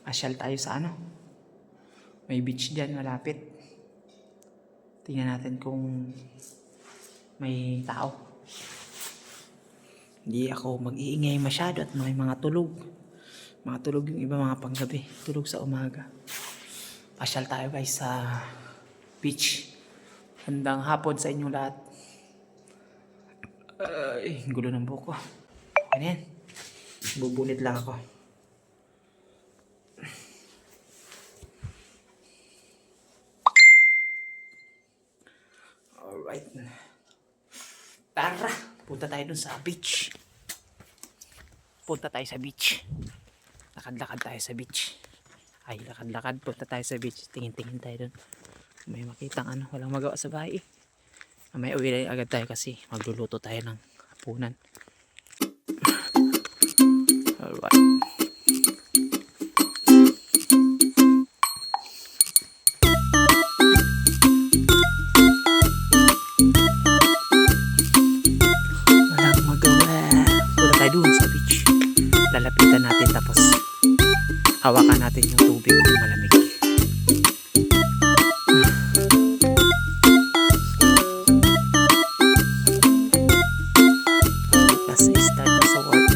Asyal tayo sa ano. May beach dyan malapit. Tingnan natin kung may tao. Hindi ako mag-iingay masyado at may mga tulog. Mga tulog yung iba, mga panggabi. Tulog sa umaga. Asyal tayo guys sa beach. Handang hapon sa inyong lahat. Ay, gulo ng buko. Okay na yan. Bubunit lang ako. Alright. Tara, punta tayo dun sa beach. Punta tayo sa beach. Lakad-lakad tayo sa beach. Ay, lakad-lakad. Punta tayo sa beach. Tingin-tingin tayo dun. May makitang ano, walang magawa sa bahay. May uwi na agad tayo kasi magluluto tayo ng hapunan. Alright. Walang magawa. Punta tayo dun sa beach. Lalapitan natin tapos hawakan natin yung tubig kung malamig. Start na sa work.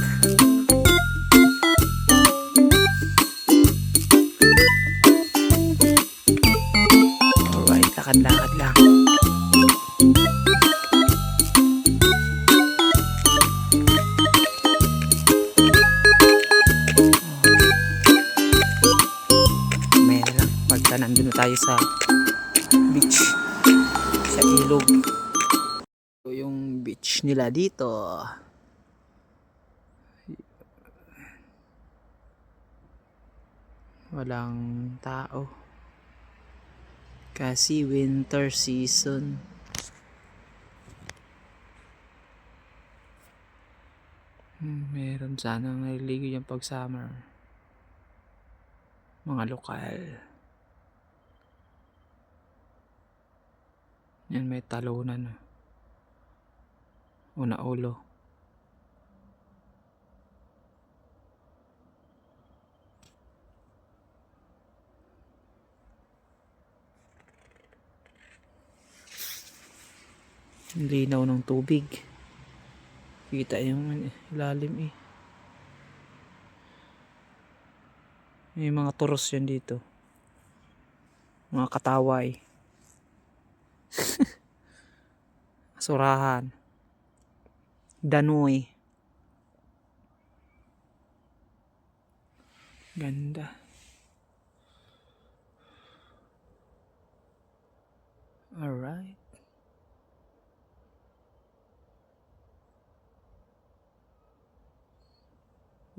Alright, lakad-lakad lang. May lang pagka nandun tayo sa beach, sa ilog. So, yung beach nila dito. Walang tao kasi winter season. Meron sanang naliligo yung pag summer, mga lokal. Yan, may talunan una ulo. Linaw ng tubig, kita yung ilalim eh. May mga turos yan dito, mga kataway. Surahan, danoy. Ganda. Alright.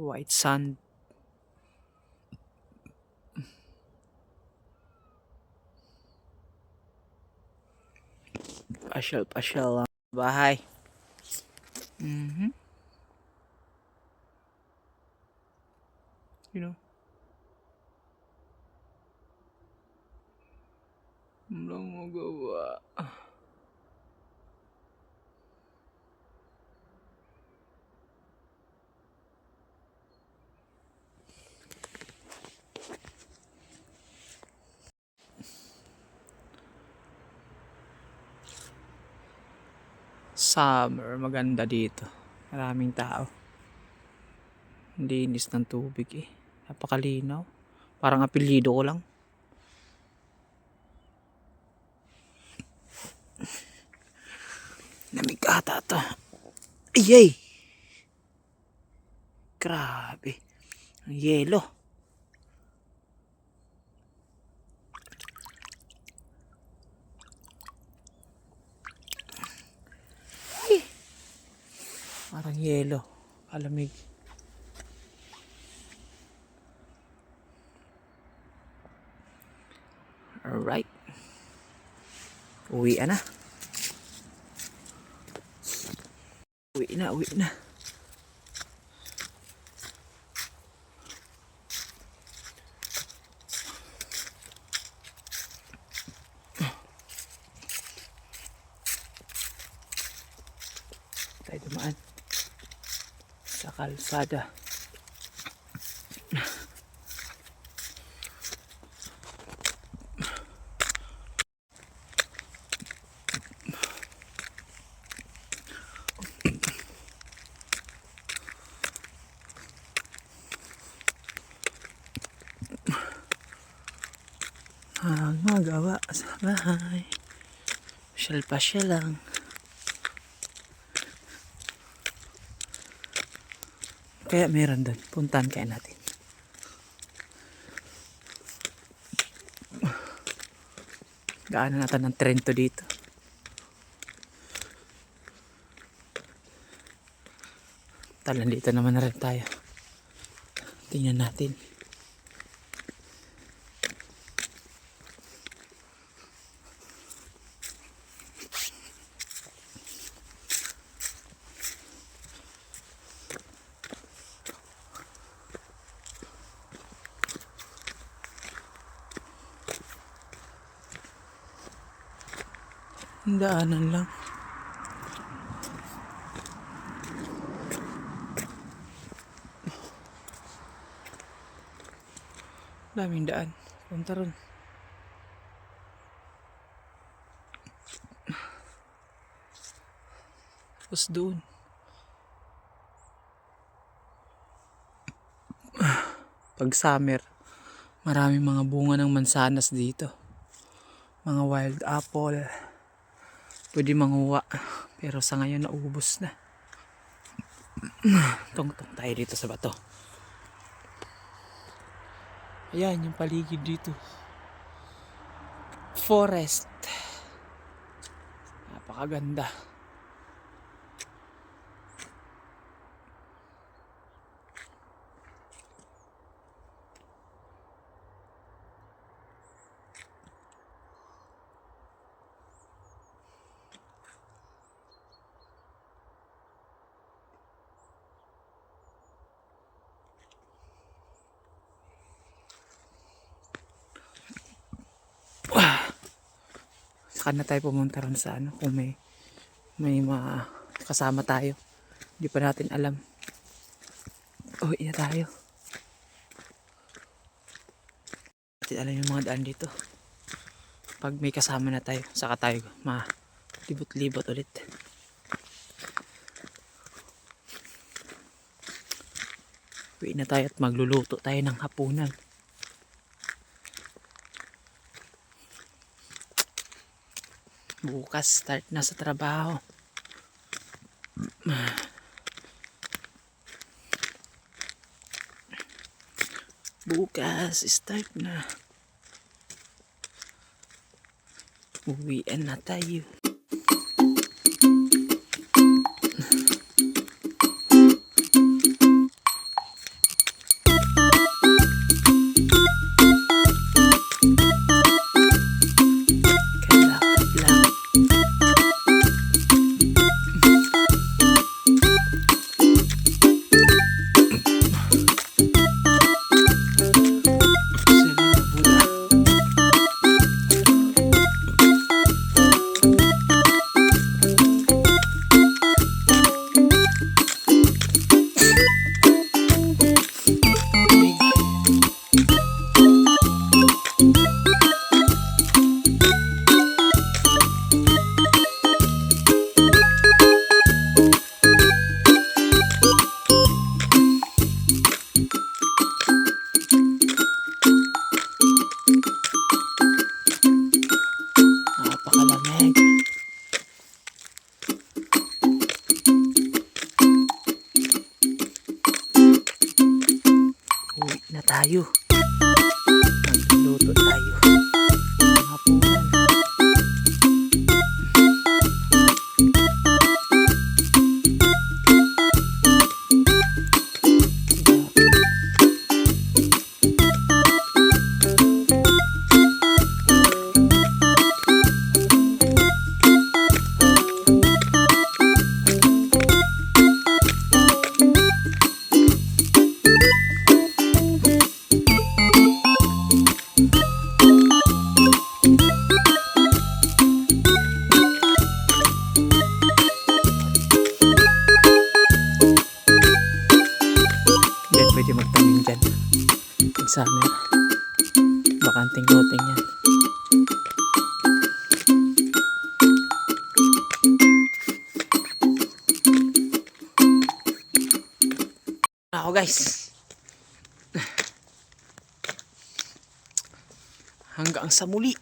White sand. Pasyal lang bahay. You know, walang magawa. Summer, maganda dito. Maraming tao. Linis ng tubig eh. Napakalinaw. Parang apelyido ko lang. Lamig ata to. Ayay! Grabe. Ang yelo. Parang yelo. Alamig. Alright. Uwi na. Uwi na. Tayo dumaan sa kalsada. ang magawa sa bahay. Pasyal lang. Kaya meron doon. Puntahan kaya natin. Daanan natin ng Trento dito. Talan dito naman na rin tayo. Tingnan natin. Daanan lang. Daming daan. Punta ron. Tapos doon. Pag summer, maraming mga bunga ng mansanas dito. Mga wild apple. Pwede manguha. Pero sa ngayon naubos na. Tungtong tayo dito sa bato. Ayan yung paligid dito. Forest. Napakaganda. Saka na tayo pumunta ron sa ano, kung may kasama tayo. Hindi pa natin alam. Uwi na tayo. Natin alam yung mga daan dito. Pag may kasama na tayo, saka tayo libot-libot ulit. Uwi na tayo at magluluto tayo ng hapunan. Bukas start na sa trabaho. Bukas start na. Uwian na tayo. Napakalamig. Uwi na tayo. Magluluto tayo. Hapunan. Pwede magtanim dyan. Pag summer, bakanting loting yan. Ako guys. Hanggang sa muli.